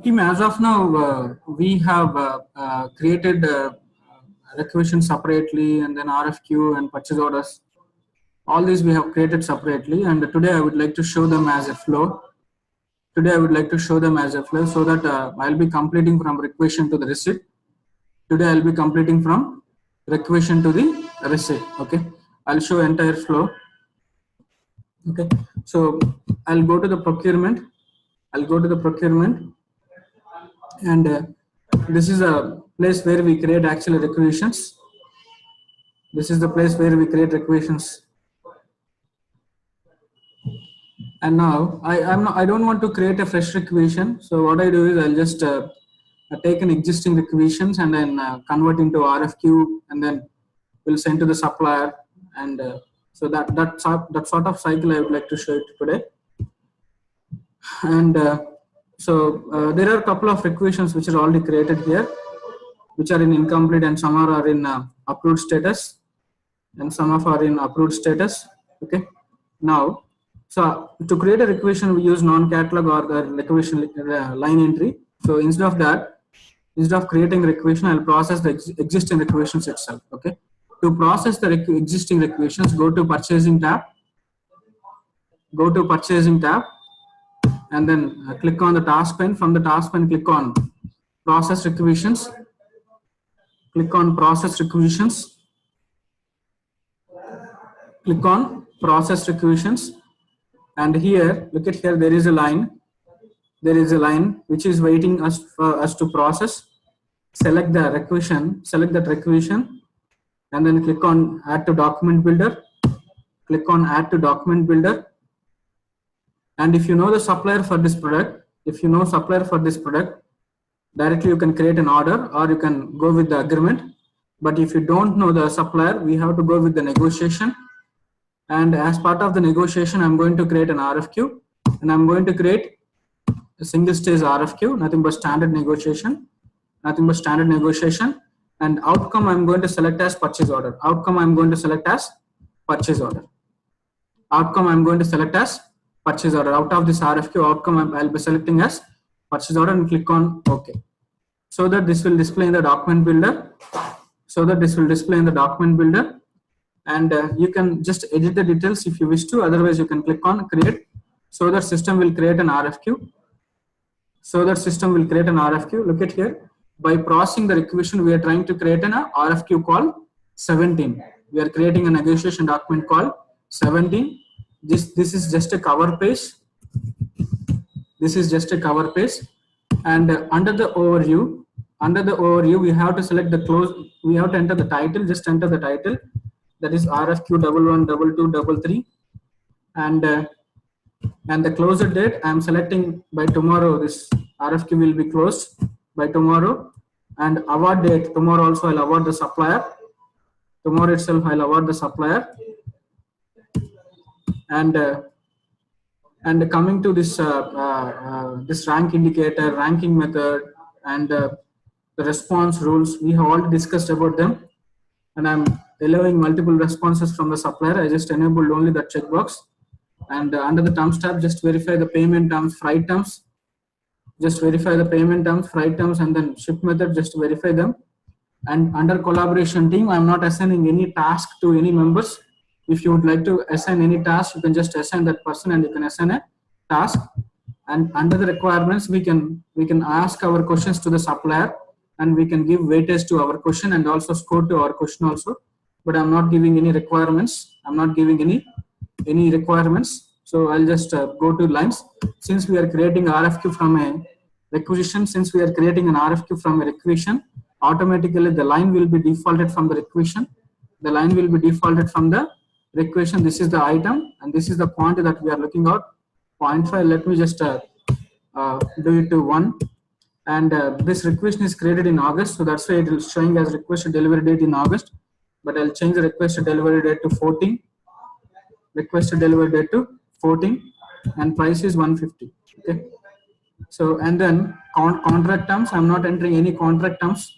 Team, as of now, we have created requisition separately, and then RFQ and purchase orders. All these we have created separately, and today I would like to show them as a flow. Today I would like to show them as a flow so that I'll be completing from requisition to the receipt. Today I'll be completing from requisition to the receipt. Okay, I'll show entire flow. Okay, so I'll go to the procurement. I'll go to the procurement, and this is a place where we create actual requisitions. This is the place where we create requisitions. And now I don't want to create a fresh requisition. So what I do is I'll just take an existing requisitions and then convert into RFQ, and then we'll send to the supplier. And so that sort of cycle I would like to show it today. And so there are a couple of requisitions which are already created here, which are in incomplete, and some are in approved status, and some of are in approved status. Okay. Now, so to create a requisition, we use non-catalog or the requisition line entry. So instead of that, instead of creating requisition, I'll process the existing requisitions itself. Okay. To process the existing requisitions, go to purchasing tab. Go to purchasing tab, and then click on the task pane. From the task pane, click on process requisitions. Click on process requisitions. Click on process requisitions, and here, look at here, there is a line. There is a line which is waiting for us to process. Select the requisition. Select that requisition, and then click on add to document builder. Click on add to document builder. And if you know the supplier for this product, directly you can create an order, or you can go with the agreement. But if you don't know the supplier, we have to go with the negotiation. And as part of the negotiation, I'm going to create an RFQ, and I'm going to create a single stage RFQ, nothing but standard negotiation, and outcome I'm going to select as purchase order. Outcome I'm going to select as purchase order. Out of this RFQ outcome, I'll be selecting as purchase order, and click on OK. So that this will display in the document builder. And you can just edit the details if you wish to. Otherwise, you can click on create. So that system will create an RFQ. Look at here. By processing the requisition, we are trying to create an RFQ call 17. We are creating a negotiation document call 17. This is just a cover page. And under the overview, we have to select the close. We have to enter the title. Just enter the title. That is RFQ 11, 22, 33. And the closure date, I am selecting by tomorrow. This RFQ will be closed by tomorrow. And award date, tomorrow also I'll award the supplier. Tomorrow itself I'll award the supplier. And coming to this this rank indicator, ranking method, and the response rules, we have already discussed about them. And I'm allowing multiple responses from the supplier. I just enabled only the checkbox. And under the terms tab, just verify the payment terms, freight terms. And then ship method, just verify them. And under collaboration team, I'm not assigning any task to any members. If you would like to assign any task, you can just assign that person, and you can assign a task. And under the requirements, we can ask our questions to the supplier, and we can give weightage to our question and also score to our question also. But I'm not giving any requirements. Any requirements. So I'll just go to lines. Since we are creating RFQ from a requisition, automatically the line will be defaulted from the requisition. This is the item, and this is the quantity that we are looking at. 0.5. Let me just do it to 1. And this requisition is created in August, so that's why it is showing as requested delivery date in August. But I'll change the requested delivery date to 14. And price is 150. Okay. So, and then contract terms, I'm not entering any contract terms.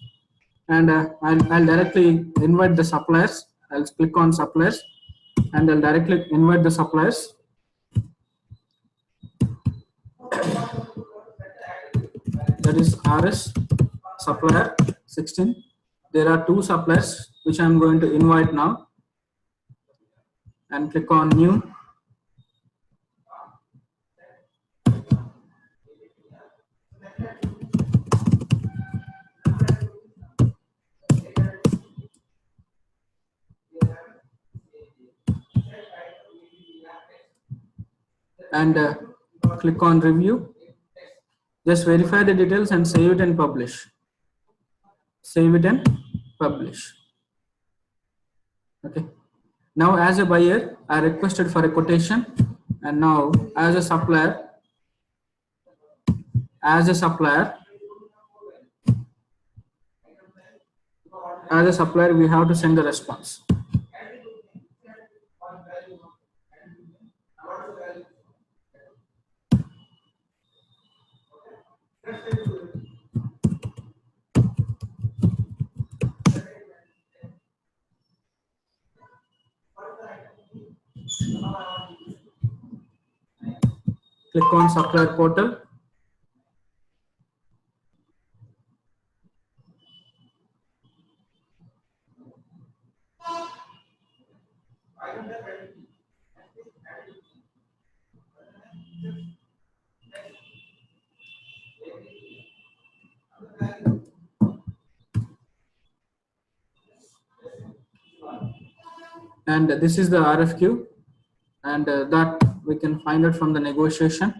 And I'll directly invite the suppliers. I'll click on suppliers, and I'll directly invite the suppliers. that is RS supplier 16. There are two suppliers which I am going to invite now, and click on new. And click on review. Just verify the details and save it and publish. Save it and publish. Okay. Now as a buyer, I requested for a quotation, and now as a supplier, as a supplier, we have to send the response. Click on supplier portal. And this is the RFQ, and that we can find it from the negotiation,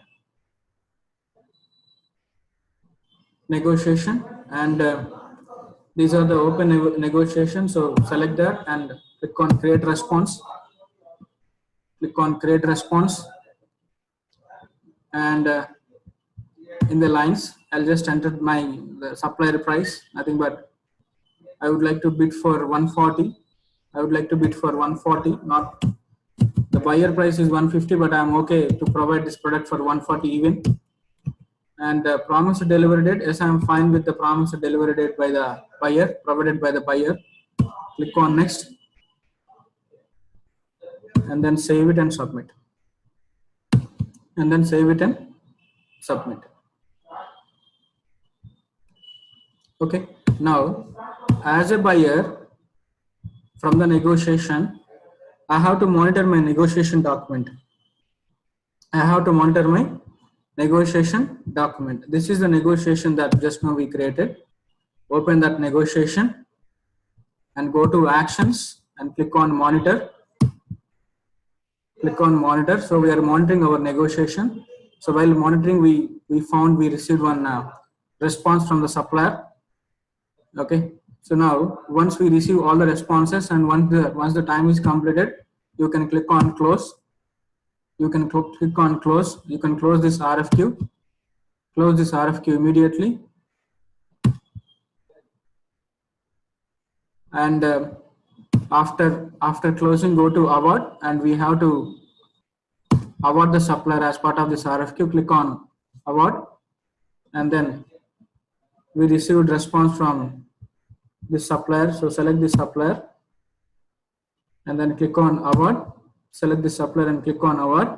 and these are the open negotiations. So select that and click on create response. Click on create response, and in the lines, I'll just enter the supplier price, nothing but I would like to bid for 140. I would like to bid for 140, not the buyer price is 150, but I'm okay to provide this product for 140 even. And promised delivery date, yes, I'm fine with the promised delivery date by the buyer, provided by the buyer. Click on next, and then save it and submit. And then save it and submit. Okay, now as a buyer from the negotiation, I have to monitor my negotiation document. I have to monitor my negotiation document. This is the negotiation that just now we created. Open that negotiation and go to actions and click on monitor. Click on monitor. So we are monitoring our negotiation. So while monitoring, we received one response from the supplier. Okay. So now once we receive all the responses, and once the time is completed, you can click on close. You can click on close. You can close this RFQ. Close this RFQ immediately. And after closing, go to award, and we have to award the supplier as part of this RFQ. Click on award, and then we received response from this supplier. So select this supplier, and then click on award. Select the supplier and click on award,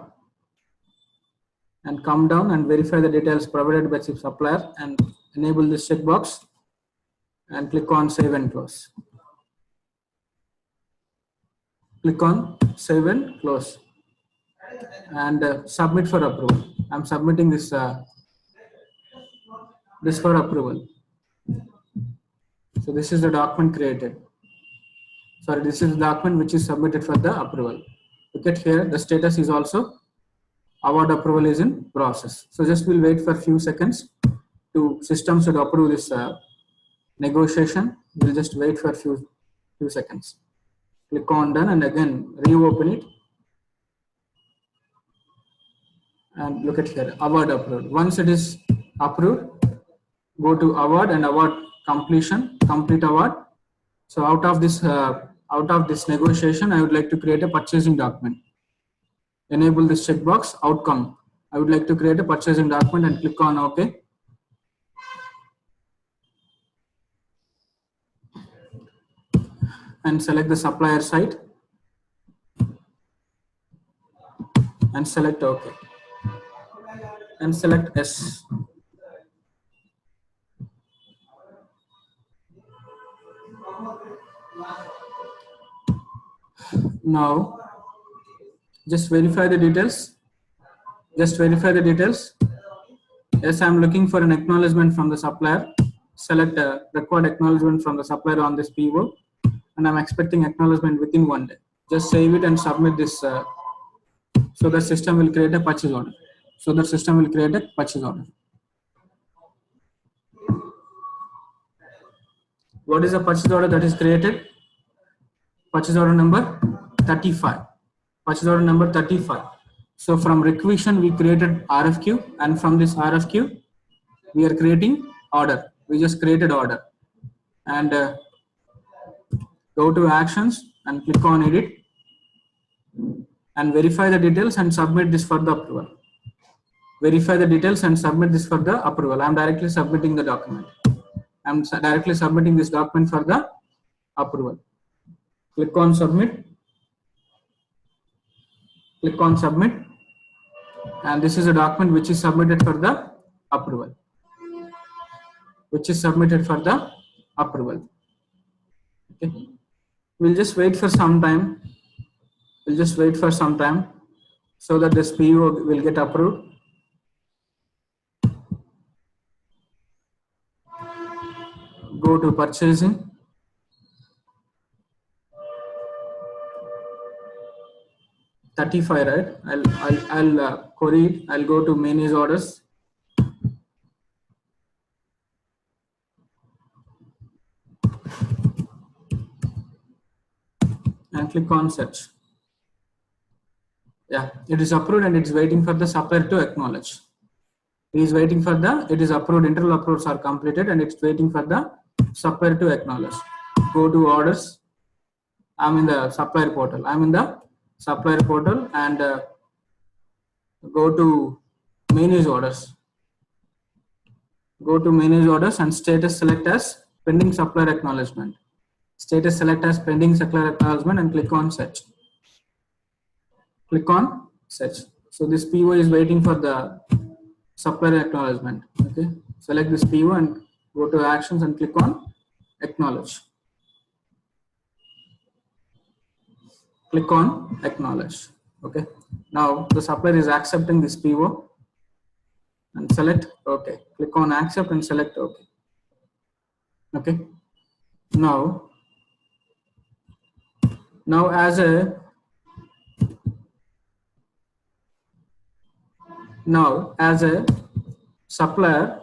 and come down and verify the details provided by the supplier, and enable this checkbox, and click on save and close. Click on save and close, and submit for approval. I'm submitting this for approval. So this is the document created. Sorry, this is the document which is submitted for the approval. Look at here, the status is also award approval is in process. So just we'll wait for a few seconds to system should approve this negotiation. We'll just wait for a few seconds. Click on done, and again reopen it, and look at here, award approval. Once it is approved, go to award and award completion, complete award. So out of this negotiation, I would like to create a purchasing document. Enable this checkbox, outcome. I would like to create a purchasing document, and click on OK. And select the supplier site and select OK, and select yes. Now just verify the details. Just verify the details. Yes, I'm looking for an acknowledgement from the supplier. Select required acknowledgement from the supplier on this PO, and I'm expecting acknowledgement within 1 day. Just save it and submit this, so the system will create a purchase order. So the system will create a purchase order. What is the purchase order that is created? Purchase order number 35. Purchase order number 35. So from requisition we created RFQ, and from this RFQ we are creating order. We just created order, and go to actions and click on edit and verify the details and submit this for the approval. Verify the details and submit this for the approval. I'm directly submitting the document. I'm directly submitting this document for the approval. Click on submit. Click on submit, and this is a document which is submitted for the approval. Which is submitted for the approval. Okay. We'll just wait for some time. We'll just wait for some time so that this PO will get approved. Go to purchasing. $35, right? I'll query it. I'll go to manage orders. And click on search. Yeah, it is approved and it's waiting for the supplier to acknowledge. It is waiting for the, it is approved, internal approvals are completed, and it's waiting for the supplier to acknowledge. Go to orders. I'm in the supplier portal. I'm in the supplier portal, and go to manage orders. Go to manage orders and status select as pending supplier acknowledgement. Status select as pending supplier acknowledgement and click on search. Click on search. So this PO is waiting for the supplier acknowledgement. Okay. Select this PO and go to actions and click on acknowledge. Click on acknowledge. Okay. Now the supplier is accepting this PO, and select OK. Click on accept and select OK. Okay. Now as a supplier,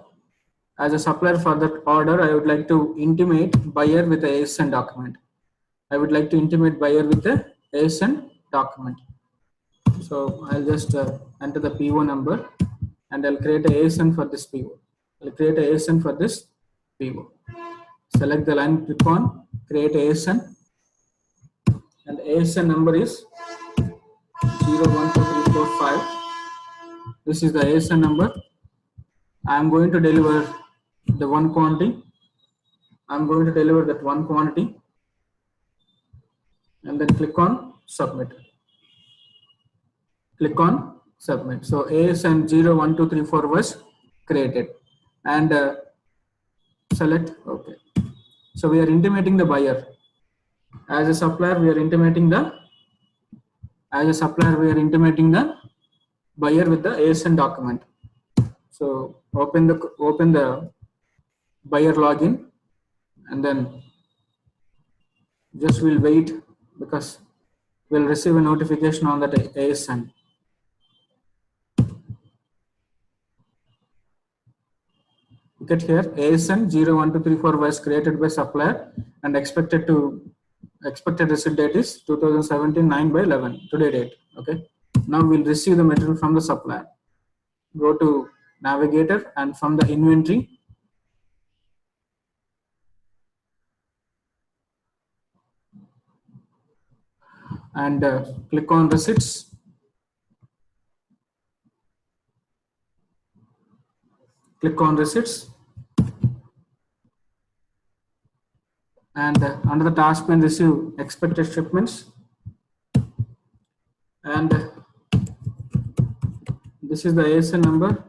for that order, I would like to intimate buyer with a ASN document. I would like to intimate buyer with a ASN document. So I'll just enter the PO number, and I'll create a ASN for this PO. I'll create a ASN for this PO. Select the line, click on create ASN, and ASN number is 012345. This is the ASN number. I am going to deliver the one quantity. I'm going to deliver that one quantity, and then click on submit. Click on submit. So ASN 01234 was created, and select OK. So we are intimating the buyer. As a supplier, we are intimating the buyer with the ASN document. So open the buyer login, and then just we'll wait, because we'll receive a notification on that ASN. Look at here, ASN 01234 was created by supplier, and expected receipt date is 2017 9/11, today date. Okay. Now we'll receive the material from the supplier. Go to navigator, and from the inventory, and click on receipts. Click on receipts, and under the task pane, receive expected shipments, and this is the ASN number.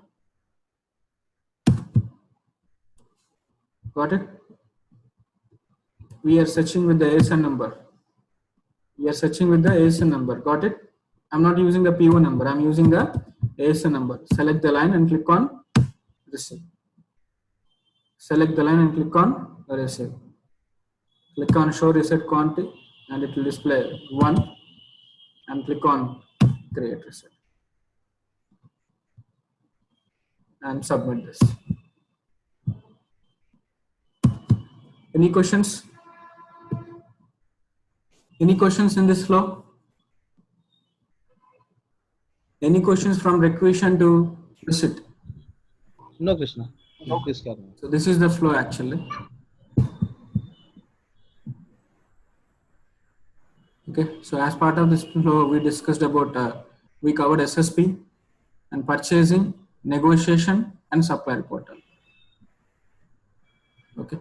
Got it? We are searching with the ASN number. We are searching with the ASN number. Got it? I'm not using the PO number. I'm using the ASN number. Select the line and click on receive. Select the line and click on receive. Click on show reset quantity and it will display 1 and click on create reset and submit this. Any questions? Any questions in this flow? Any questions from requisition to visit? No, Krishna. No. So this is the flow actually. Okay, so as part of this flow, we discussed about, we covered SSP and purchasing, negotiation and supplier portal. Okay.